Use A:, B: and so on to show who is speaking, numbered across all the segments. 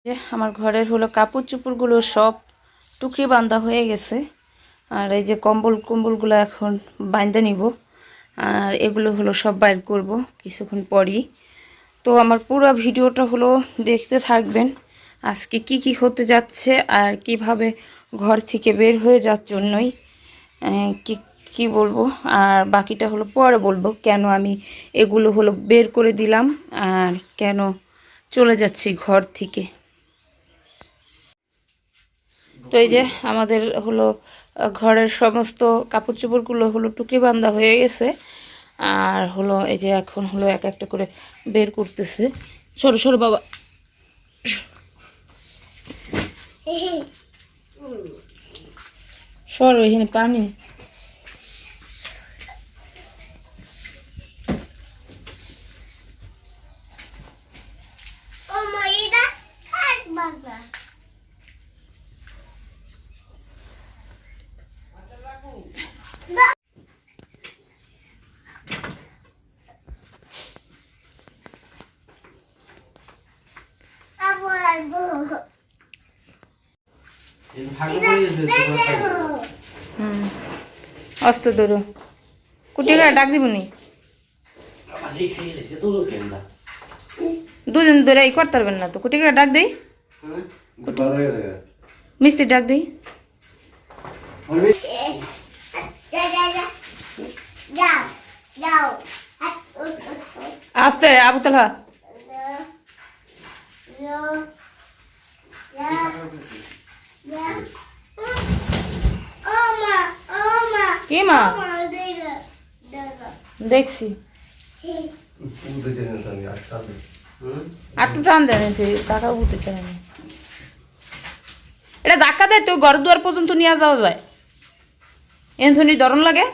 A: যে আমার ঘরের হলো কাপড় চোপড়গুলো সব টুকরি বাঁধা হয়ে গেছে। আর এই যে কম্বলগুলো এখন বাঁধা নিব। আর এগুলো হলো সব বাইর করব কিছুক্ষণ পরই। তো আমার পুরো ভিডিওটা হলো দেখতে থাকবেন। আজকে কি কি হতে যাচ্ছে আর কিভাবে ঘর থেকে বের হয়ে যাওয়ার জন্যই কি বলবো। আর বাকিটা হলো পরে বলবো কেন আমি এগুলো হলো বের করে দিলাম আর কেন চলে যাচ্ছি ঘর থেকে। তো এই যে আমাদের হলো ঘরের সমস্ত কাপড় চোপড়গুলো হলো টুকরি বাঁধা হয়ে গেছে। আর হলো এই যে এখন হলো এক একটা করে বের করতেছে। সরো সরো বাবা, সরো, এখানে পানি। অস্ত ধরো কুটিকা ডাক দিবনি দুদিন ধরে এই করতে পারবেন না তো। কুটিকা ডাক দেই, মিষ্টি ডাক দেই। আস্তে আবু তালহা, কি মা দেখছি আটটু টান দেন কাকা উঠতে চান। এটা ধাক্কা দেয় তো ঘর দুয়ার পর্যন্ত নিয়ে যাওয়া যায়। এনথনি ধরন লাগে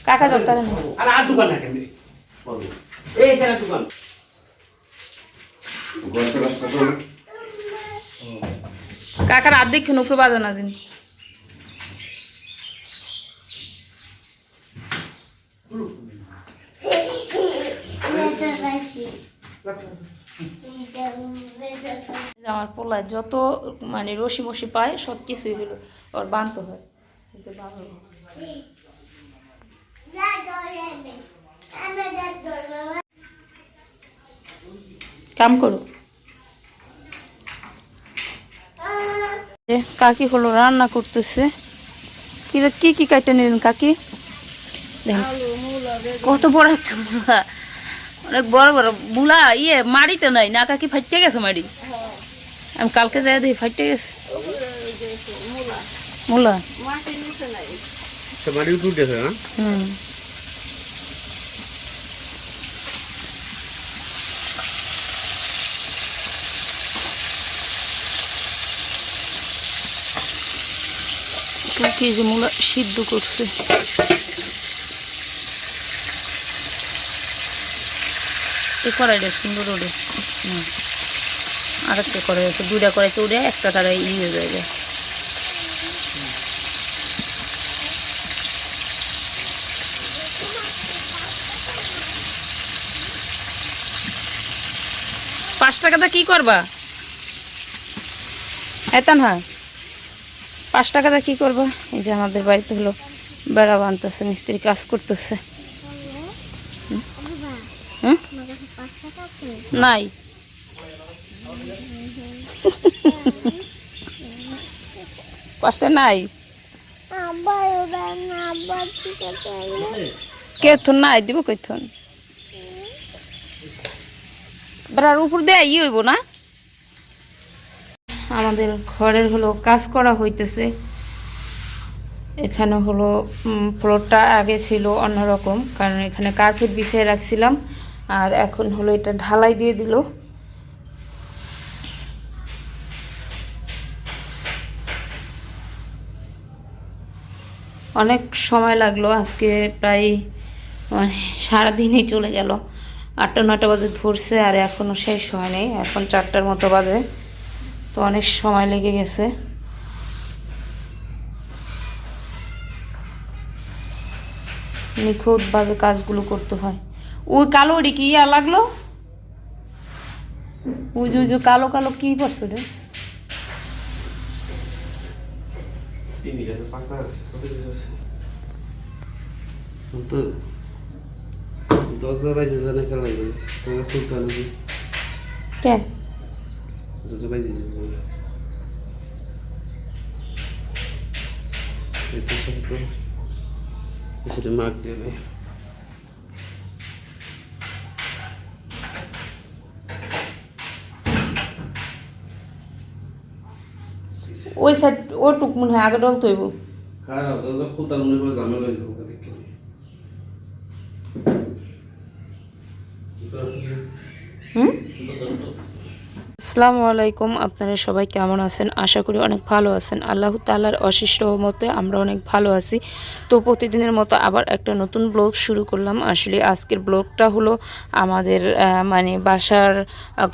A: কাকা ধরতে কাকার আর্ধেক খেন উপরে বাজা না জিন আমার পোলায় যত মানে রশি মশি পায় সব কিছুই হলো ওর বানতে হয়। কাম করো। কাকি হলো রান্না করতেছে। কি কি কাটে নিলেন কাকি? কত বড় একটা মূলা, অনেক বড় বড় মূলা। মাড়িতে নাই না কাকি, ফাইটে গেছে মাড়ি। আমি কালকে যাই দেখি ফাইটে গেছে মূলা। কাকি যে মূলা সিদ্ধ করছে। কড়াইটা সুন্দর ওরে আর একটা কড়াই আছে, দুইটা কড়াইতে উড়ে একটা তারা হয়ে যায়। $5 কি করবা এতান? হ্যাঁ 5 কি করবা? এই যে আমাদের বাড়িতে হলো বেড়া বানতেছে, মিস্ত্রি কাজ করতেছে। নাই পাঁচটা নাই কেথন নাই দিব কইথন বেড়ার উপর দিয়ে হইব না। আমাদের ঘরের হলো কাজ করা হইতেছে। এখানে হলো ফ্লোরটা আগে ছিল অন্যরকম, কারণ এখানে কার্পেট বিছিয়ে রাখছিলাম। আর এখন হলো এটা ঢালাই দিয়ে দিল। অনেক সময় লাগলো আজকে, প্রায় মানে সারাদিনই চলে গেল। 8টা-9টা বাজে ধরছে আর এখনও শেষ হয় নাই। এখন 4টার মতো বাজে, তো অনেক সময় লেগে গেছে। নিখুঁতভাবে কাজগুলো করতে হয়। ওই কালো ওটি কি ইয়া লাগলো, ওই যে কালো কালো কি পড়ছো রে? কে
B: মার্ক দেবে।
A: ওই সাইড ওটুক মনে হয় আগে ডল তৈব। আসসালামু আলাইকুম, আপনারা সবাই কেমন আছেন? আশা করি অনেক ভালো আছেন। আল্লাহ তাআলার অশেষ রহমতে আমরা অনেক ভালো আছি। তো প্রতিদিনের মতো আবার একটা নতুন ব্লগ শুরু করলাম। আসলে আজকের ব্লগটা হলো আমাদের মানে বাসার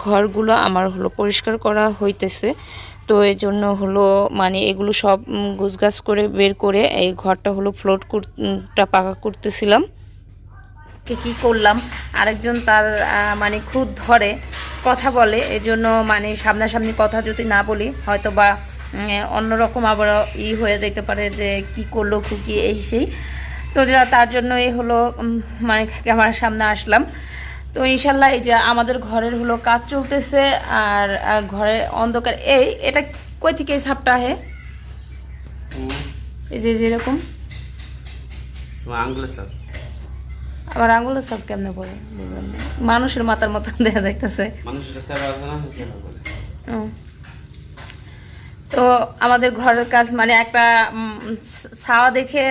A: ঘরগুলো আমার হলো পরিষ্কার করা হইতেছে। তো এই জন্য হলো মানে এগুলো সব গুছগাছ করে বের করে এই ঘরটা হলো ফ্লোরটা পাকা করতেছিলাম। কি করলাম, আরেকজন তার মানে খুদ ধরে কথা বলে, এজন্য মানে সামনাসামনি কথা যদি না বলি হয়তো বা অন্যরকম আবার হয়ে যেতে পারে যে কি করলো খুকি এই সেই। তো তার জন্যই হলো মানে ক্যামেরার সামনে আসলাম। তো ইনশাল্লাহ এই যে আমাদের ঘরের হলো কাজ চলতেছে আর ঘরে অন্ধকার। এটা কই থেকে এই ছাপটা হে, এই যে যেরকম আবার আঙুলের ছাপ কেমনে পড়ে বুঝলাম না। মানুষের মাথার মতো দেখা যাইতেছে। তো আমাদের ঘরের কাজ মানে একটা ছাওয়া দেখে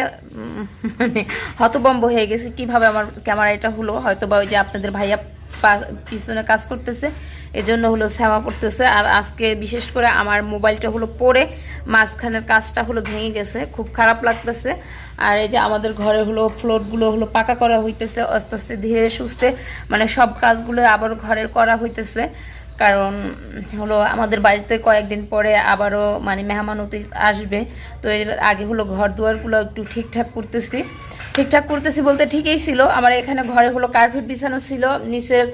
A: মানে হতভম্ব হয়ে গেছে কিভাবে আমার ক্যামেরা এটা হলো। হয়তো বা ওই যে আপনাদের ভাইয়া পিছনে কাজ করতেছে এজন্য হলো ছাওয়া পড়তেছে। আর আজকে বিশেষ করে আমার মোবাইলটা হলো পড়ে মাঝখানের কাজটা হলো ভেঙে গেছে, খুব খারাপ লাগতেছে। আর এই যে আমাদের ঘরে হলো ফ্লোরগুলো হলো পাকা করা হইতেছে আস্তে আস্তে ধীরে সুস্থে, মানে সব কাজগুলো আবার ঘরের করা হইতেছে। কারণ হলো আমাদের বাড়িতে কয়েকদিন পরে আবারও মানে মেহমান অতিথি আসবে। তো এর আগে হলো ঘর দুয়ারগুলো একটু ঠিকঠাক করতেছি বলতে ঠিকই ছিল। আমার এখানে ঘরে হলো কার্পেট বিছানো ছিল, নিচের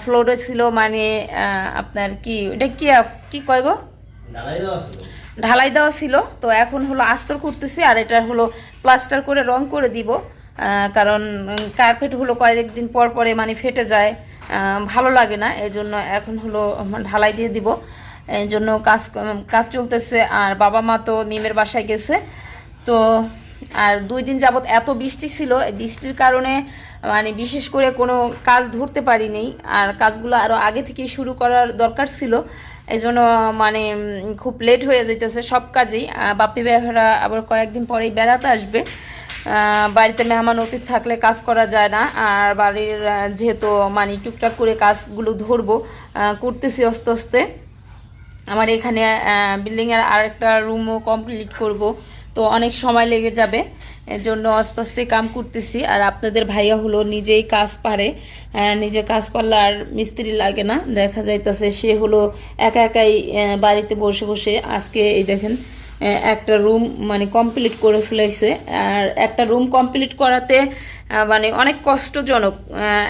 A: ফ্লোরে ছিল মানে আপনার কি এটা কি কয় গো, ঢালাই দেওয়া ছিল। তো এখন হলো আস্তর করতেছি আর এটা হলো প্লাস্টার করে রং করে দিব। কারণ কার্পেট হলো কয়েকদিন পর পরে মানে ফেটে যায়, ভালো লাগে না। এই জন্য এখন হলো ঢালাই দিয়ে দিব, এই জন্য কাজ চলতেছে। আর বাবা মা তো মিমের বাসায় গেছে। তো আর 2 দিন যাবত এত বৃষ্টি ছিল, বৃষ্টির কারণে মানে বিশেষ করে কোনো কাজ ধরতে পারিনি। আর কাজগুলো আরও আগে থেকেই শুরু করার দরকার ছিল, এই জন্য মানে খুব লেট হয়ে যেতেছে সব কাজেই। বাপি ভাইয়েরা আবার কয়েকদিন পরেই বেড়াতে আসবে। বাড়িতে মেহমান অতিথি থাকলে কাজ করা যায় না। আর বাড়ির যেহেতু মানে টুকটাক করে কাজগুলো ধরবো, করতেছি আস্তে আস্তে। আমার এখানে বিল্ডিংয়ের আরেকটা রুমও কমপ্লিট করব, তো অনেক সময় লেগে যাবে, এর জন্য আস্তে আস্তে কাম করতেছি। আর আপনাদের ভাইয়া হলো নিজেই কাজ পারে, নিজে কাজ পারলে আর মিস্ত্রি লাগে না। দেখা যাইতেছে সে হলো একা একাই বাড়িতে বসে বসে আজকে এই দেখেন একটা রুম মানে কমপ্লিট করে ফেলেছে। আর একটা রুম কমপ্লিট করাতে মানে অনেক কষ্টজনক।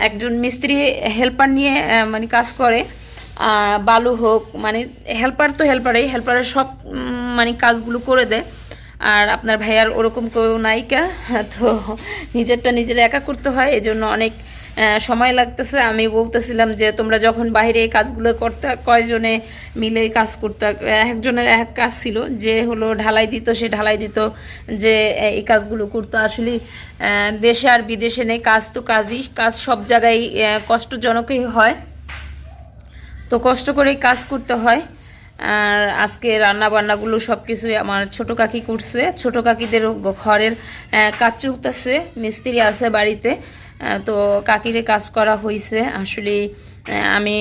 A: একজন মিস্ত্রি হেল্পার নিয়ে মানে কাজ করে, বালু হোক মানে হেল্পারের সব মানে কাজগুলো করে দেয়। আর আপনার ভাইয়ার ওরকম কেউ নায়িকা, তো নিজেরা একা করতে হয়, এজন্য অনেক সময় লাগতেছে। আমি বলতেছিলাম যে তোমরা যখন বাইরে এই কাজগুলো করতে কয়জনে মিলে কাজ করতে, একজনের এক কাজ ছিল, যে হলো ঢালাই দিত সে ঢালাই দিত, যে এই কাজগুলো করতো। আসলে দেশে আর বিদেশে নেই, কাজ তো কাজই, কাজ সব জায়গায় কষ্টজনকই হয়, তো কষ্ট করেই কাজ করতে হয়। আর আজকে রান্না বান্নাগুলো সব কিছুই আমার ছোট কাকি করছে। ছোট কাকিদের ঘরের কাজ চলতেছে, মিস্ত্রি আছে বাড়িতে, তো কাকিরে কাজ করা হয়েছে। আসলে আমি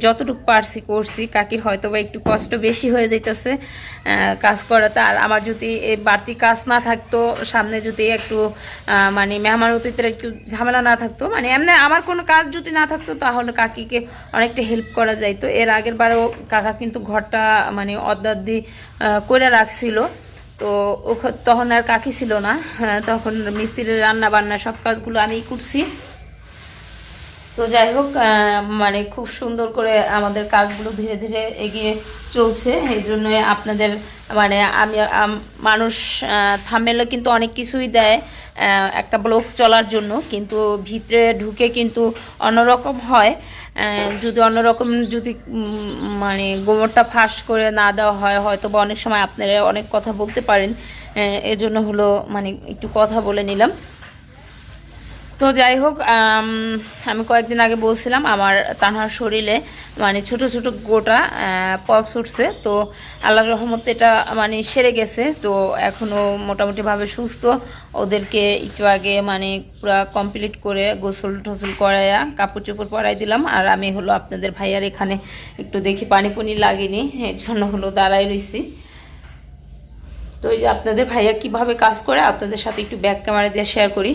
A: যতটুকু পারছি করছি, কাকির হয়তো বা একটু কষ্ট বেশি হয়ে যাইতেছে কাজ করাতে। আর আমার যদি এই বাড়তি কাজ না থাকতো, সামনে যদি একটু মানে মেহমান অতিথির একটু ঝামেলা না থাকতো, মানে এমনি আমার কোনো কাজ যদি না থাকতো, তাহলে কাকিকে অনেকটা হেল্প করা যাইতো। এর আগের বারেও কাকা কিন্তু ঘরটা মানে অর্ধাদি করে রাখছিল। তো তো তখন আর কাকি ছিল না, তখন মিস্ত্রির রান্না বান্না সব কাজগুলো আমিই করছি। তো যাই হোক, মানে খুব সুন্দর করে আমাদের কাজগুলো ধীরে ধীরে এগিয়ে চলছে। এই জন্য আপনাদের মানে আমি মানুষ থাম্বনেলে কিন্তু অনেক কিছুই দেয় একটা ব্লগ চলার জন্য, কিন্তু ভিতরে ঢুকে কিন্তু অন্যরকম হয়। যদি অন্যরকম যদি মানে গোবরটা ফাঁস করে না দেওয়া হয়, হয়তো বা অনেক সময় আপনারা অনেক কথা বলতে পারেন। এজন্য হলো মানে একটু কথা বলে নিলাম। তো যাই হোক, আমি কয়েকদিন আগে বলছিলাম আমার তানহার শরীরে মানে ছোট ছোট গোটা পক্স উঠছে। তো আল্লাহর রহমতে এটা মানে সেরে গেছে। তো এখনও মোটামুটিভাবে সুস্থ। ওদেরকে একটু আগে মানে পুরো কমপ্লিট করে গোসল টোসল করাইয়া কাপড় চোপড় পরাই দিলাম। আর আমি হলো আপনাদের ভাইয়ার এখানে একটু দেখি পানি পুনি লাগেনি, এর জন্য হলো দাঁড়াই রইছি। তো এই যে আপনাদের ভাইয়া কিভাবে কাজ করে আপনাদের সাথে একটু ব্যাক ক্যামেরা দিয়ে শেয়ার করি।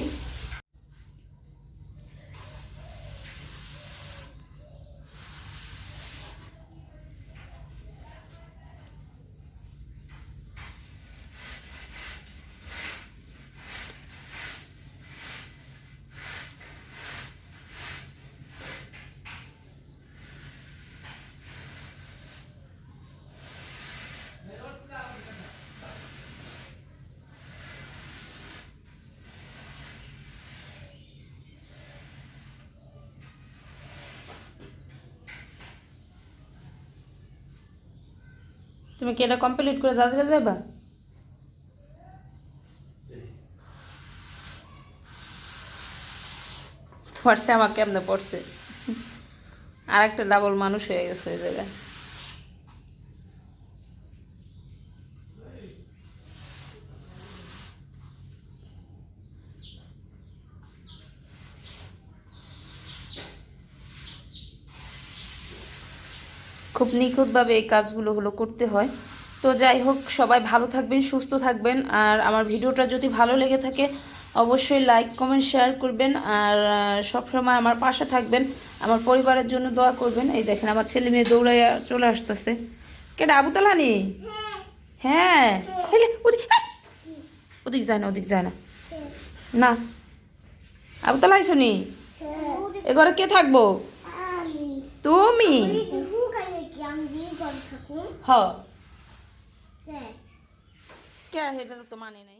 A: তুমি কি এটা কমপ্লিট করে আজকে যাবা? তোমার সে আমার কেমনে পড়ছে, আর একটা ডাবল মানুষ হয়ে গেছে ওই জায়গায়। খুব নিখুঁতভাবে এই কাজগুলো হলো করতে হয়। তো যাই হোক, সবাই ভালো থাকবেন, সুস্থ থাকবেন। আর আমার ভিডিওটা যদি ভালো লেগে থাকে অবশ্যই লাইক কমেন্ট শেয়ার করবেন। আর সবসময় আমার পাশে থাকবেন, আমার পরিবারের জন্য দোয়া করবেন। এই দেখেন আমার ছেলে মেয়ে দৌড়াইয়া চলে আসতেছে। কেটা আবুতালানি? হ্যাঁ, ওদিক যায় না, ওদিক যায় না। না, আবুতালা আইসো নি? এ ঘরে কে থাকবো? তুমি? হ কে, এটা তো মানে নাই।